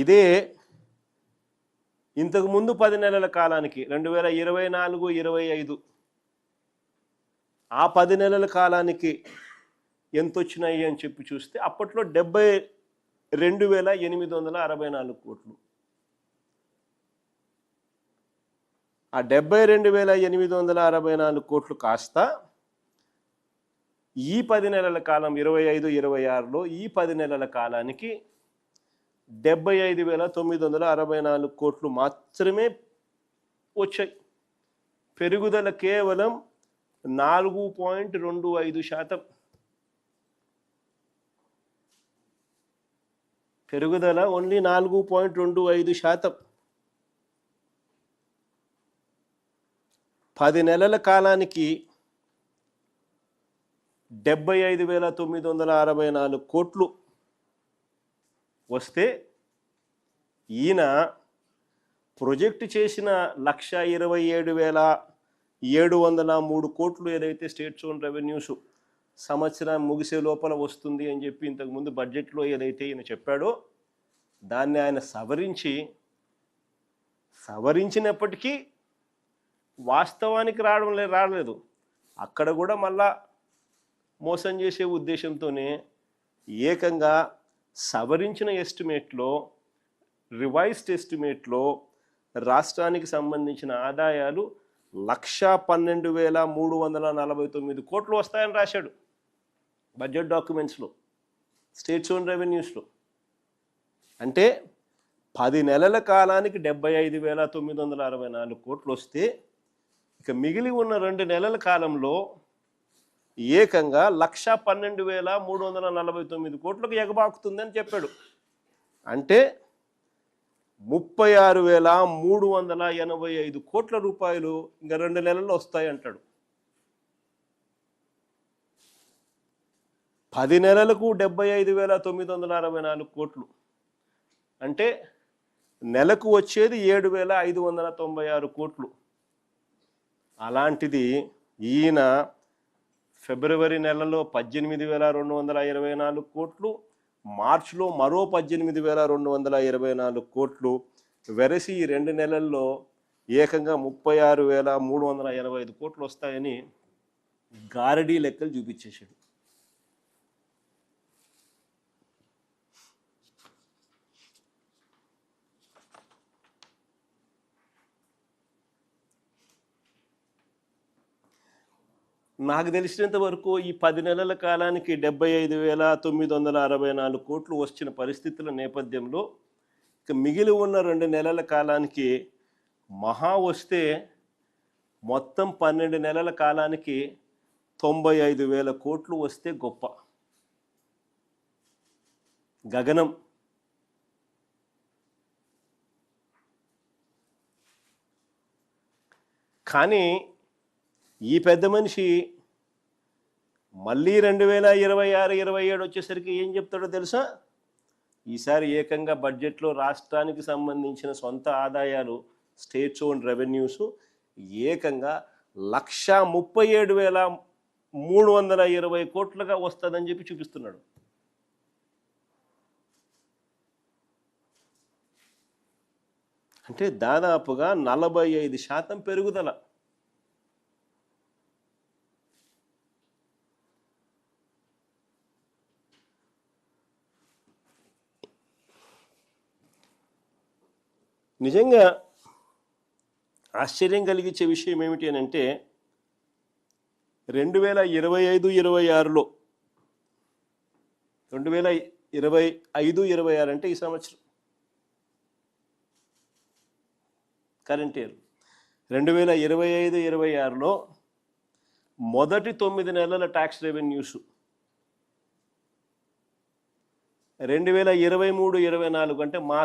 ఇదే ఇంతకు ముందు 10 నెలల కాలానికి 2024-25 ఆ 10 నెలల కాలానికి ఎంత వచ్చినాయి అని చెప్పి చూస్తే అప్పట్లో 72,864 కోట్లు. ఆ 72,864 కోట్లు కాస్త ఈ 10 నెలల కాలం 25-26లో ఈ 10 నెలల కాలానికి 75,964 కోట్లు మాత్రమే వచ్చాయి. పెరుగుదల కేవలం 4.25%. పెరుగుదల ఓన్లీ 4.25%. 10 నెలల కాలానికి 75,964 కోట్లు వస్తే ఈయన ప్రొజెక్ట్ చేసిన 1,27,703 కోట్లు ఏదైతే స్టేట్స్ ఓన్ రెవెన్యూస్ సంవత్సరం ముగిసే లోపల వస్తుంది అని చెప్పి ఇంతకుముందు బడ్జెట్లో ఏదైతే ఈయన చెప్పాడో దాన్ని ఆయన సవరించినప్పటికీ వాస్తవానికి రాలేదు. అక్కడ కూడా మళ్ళా మోసం చేసే ఉద్దేశంతోనే ఏకంగా సవరించిన ఎస్టిమేట్లో రివైజ్డ్ ఎస్టిమేట్లో రాష్ట్రానికి సంబంధించిన ఆదాయాలు 1,12,349 కోట్లు వస్తాయని రాశాడు బడ్జెట్ డాక్యుమెంట్స్లో, స్టేట్స్ ఓన్ రెవెన్యూస్లో. అంటే 10 నెలల కాలానికి 75,964 కోట్లు వస్తే ఇక మిగిలి ఉన్న 2 నెలల కాలంలో ఏకంగా 1,12,349 కోట్లకు ఎగబాకుతుందని చెప్పాడు. అంటే 36,385 కోట్ల రూపాయలు ఇంకా 2 నెలల్లో వస్తాయి అంటాడు. 10 నెలలకు 75,964 కోట్లు అంటే నెలకు వచ్చేది 7,596 కోట్లు. అలాంటిది ఈయన ఫిబ్రవరి నెలలో 18,224 కోట్లు, మార్చిలో మరో 18,224 కోట్లు, వెరసి ఈ 2 నెలల్లో ఏకంగా 36,385 కోట్లు వస్తాయని గారడీ లెక్కలు చూపించేశాడు. నాకు తెలిసినంత వరకు ఈ 10 నెలల కాలానికి 75,964 కోట్లు వచ్చిన పరిస్థితుల నేపథ్యంలో ఇక మిగిలి ఉన్న 2 నెలల కాలానికి మహా వస్తే మొత్తం 12 నెలల కాలానికి 95,000 కోట్లు వస్తే గొప్ప గగనం. కానీ ఈ పెద్ద మనిషి మళ్ళీ 2026-27 వచ్చేసరికి ఏం చెప్తాడో తెలుసా? ఈసారి ఏకంగా బడ్జెట్లో రాష్ట్రానికి సంబంధించిన సొంత ఆదాయాలు స్టేట్స్ ఓన్ రెవెన్యూస్ ఏకంగా 137,320 కోట్లుగా వస్తుందని చెప్పి చూపిస్తున్నాడు. అంటే దాదాపుగా 45% పెరుగుదల. నిజంగా ఆశ్చర్యం కలిగించే విషయం ఏమిటి అని అంటే 2025-26లో 2025-26 అంటే ఈ సంవత్సరం కరెంట్ ఇయర్ 2025-26లో మొదటి 9 నెలల ట్యాక్స్ రెవెన్యూస్ 2023-24 అంటే మా